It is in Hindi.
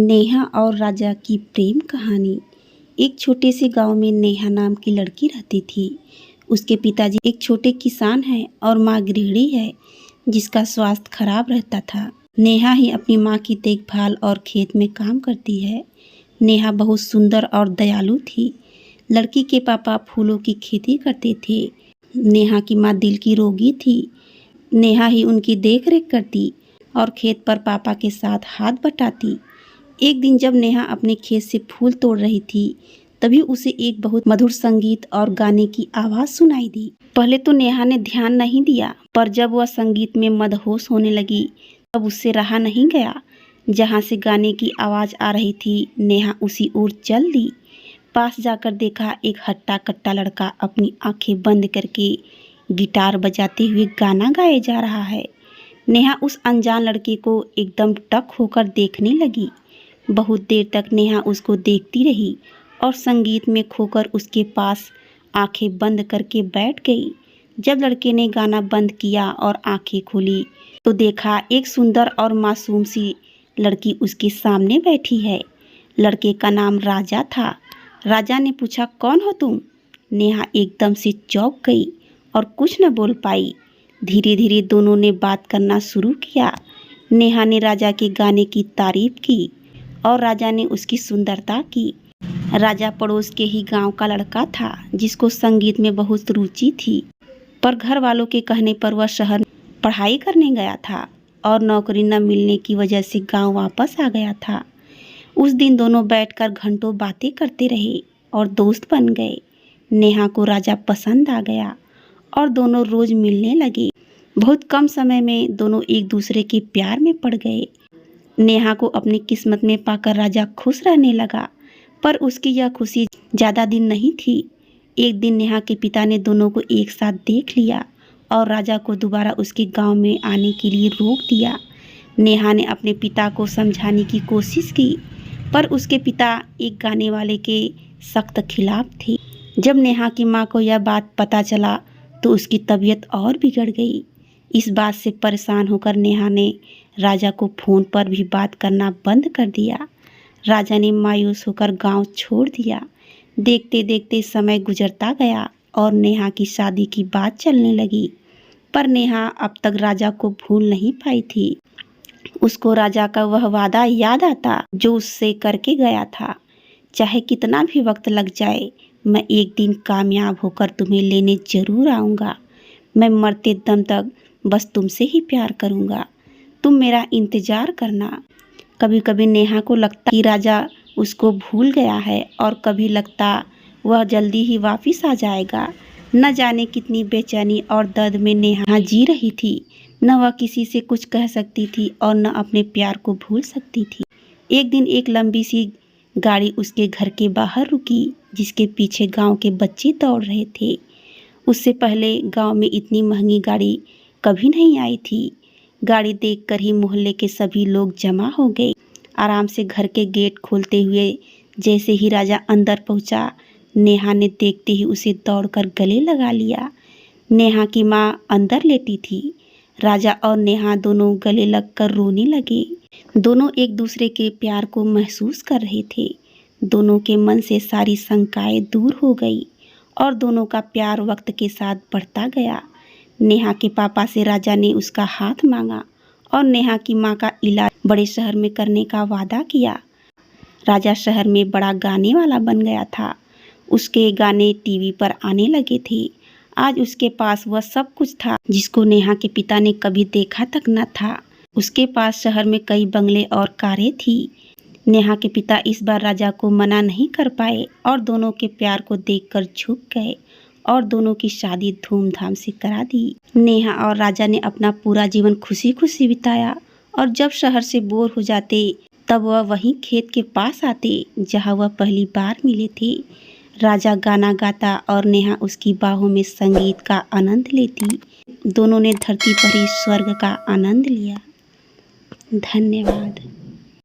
नेहा और राजा की प्रेम कहानी। एक छोटे से गांव में नेहा नाम की लड़की रहती थी। उसके पिताजी एक छोटे किसान हैं और माँ गृहिणी है जिसका स्वास्थ्य खराब रहता था। नेहा ही अपनी माँ की देखभाल और खेत में काम करती है। नेहा बहुत सुंदर और दयालु थी। लड़की के पापा फूलों की खेती करते थे। नेहा की माँ दिल की रोगी थी। नेहा ही उनकी देखरेख करती और खेत पर पापा के साथ हाथ बटाती। एक दिन जब नेहा अपने खेत से फूल तोड़ रही थी, तभी उसे एक बहुत मधुर संगीत और गाने की आवाज़ सुनाई दी। पहले तो नेहा ने ध्यान नहीं दिया, पर जब वह संगीत में मदहोश होने लगी, तब उससे रहा नहीं गया। जहाँ से गाने की आवाज़ आ रही थी, नेहा उसी ओर चल दी। पास जाकर देखा, एक हट्टा कट्टा लड़का अपनी आंखें बंद करके गिटार बजाते हुए गाना गाए जा रहा है। नेहा उस अनजान लड़के को एकदम टक होकर देखने लगी। बहुत देर तक नेहा उसको देखती रही और संगीत में खोकर उसके पास आंखें बंद करके बैठ गई। जब लड़के ने गाना बंद किया और आंखें खोली, तो देखा एक सुंदर और मासूम सी लड़की उसके सामने बैठी है। लड़के का नाम राजा था। राजा ने पूछा, कौन हो तुम? नेहा एकदम से चौंक गई और कुछ न बोल पाई। धीरे धीरे दोनों ने बात करना शुरू किया। नेहा ने राजा के गाने की तारीफ की और राजा ने उसकी सुंदरता की। राजा पड़ोस के ही गांव का लड़का था जिसको संगीत में बहुत रुचि थी, पर घर वालों के कहने पर वह शहर में पढ़ाई करने गया था और नौकरी न मिलने की वजह से गांव वापस आ गया था। उस दिन दोनों बैठकर घंटों बातें करते रहे और दोस्त बन गए। नेहा को राजा पसंद आ गया और दोनों रोज मिलने लगे। बहुत कम समय में दोनों एक दूसरे के प्यार में पड़ गए। नेहा को अपनी किस्मत में पाकर राजा खुश रहने लगा, पर उसकी यह खुशी ज़्यादा दिन नहीं थी। एक दिन नेहा के पिता ने दोनों को एक साथ देख लिया और राजा को दोबारा उसके गांव में आने के लिए रोक दिया। नेहा ने अपने पिता को समझाने की कोशिश की, पर उसके पिता एक गाने वाले के सख्त खिलाफ थे। जब नेहा की माँ को यह बात पता चला, तो उसकी तबीयत और बिगड़ गई। इस बात से परेशान होकर नेहा ने राजा को फ़ोन पर भी बात करना बंद कर दिया। राजा ने मायूस होकर गांव छोड़ दिया। देखते देखते समय गुजरता गया और नेहा की शादी की बात चलने लगी, पर नेहा अब तक राजा को भूल नहीं पाई थी। उसको राजा का वह वादा याद आता जो उससे करके गया था, चाहे कितना भी वक्त लग जाए, मैं एक दिन कामयाब होकर तुम्हें लेने जरूर आऊँगा। मैं मरते दम तक बस तुमसे ही प्यार करूँगा, तुम मेरा इंतज़ार करना। कभी कभी नेहा को लगता कि राजा उसको भूल गया है और कभी लगता वह जल्दी ही वापस आ जाएगा। न जाने कितनी बेचैनी और दर्द में नेहा जी रही थी। न वह किसी से कुछ कह सकती थी और न अपने प्यार को भूल सकती थी। एक दिन एक लंबी सी गाड़ी उसके घर के बाहर रुकी, जिसके पीछे गांव के बच्चे दौड़ रहे थे। उससे पहले गांव में इतनी महंगी गाड़ी कभी नहीं आई थी। गाड़ी देखकर ही मोहल्ले के सभी लोग जमा हो गए। आराम से घर के गेट खोलते हुए जैसे ही राजा अंदर पहुंचा, नेहा ने देखते ही उसे दौड़कर गले लगा लिया। नेहा की माँ अंदर लेटी थी। राजा और नेहा दोनों गले लगकर रोने लगे। दोनों एक दूसरे के प्यार को महसूस कर रहे थे। दोनों के मन से सारी शंकाएं दूर हो गई और दोनों का प्यार वक्त के साथ बढ़ता गया। नेहा के पापा से राजा ने उसका हाथ मांगा और नेहा की माँ का इलाज बड़े शहर में करने का वादा किया। राजा शहर में बड़ा गाने वाला बन गया था। उसके गाने टीवी पर आने लगे थे। आज उसके पास वह सब कुछ था जिसको नेहा के पिता ने कभी देखा तक न था। उसके पास शहर में कई बंगले और कारें थी। नेहा के पिता इस बार राजा को मना नहीं कर पाए और दोनों के प्यार को देखकर झुक गए और दोनों की शादी धूमधाम से करा दी। नेहा और राजा ने अपना पूरा जीवन खुशी खुशी बिताया और जब शहर से बोर हो जाते, तब वह वहीं खेत के पास आते जहां वह पहली बार मिले थे। राजा गाना गाता और नेहा उसकी बाहों में संगीत का आनंद लेती। दोनों ने धरती पर ही स्वर्ग का आनंद लिया। धन्यवाद।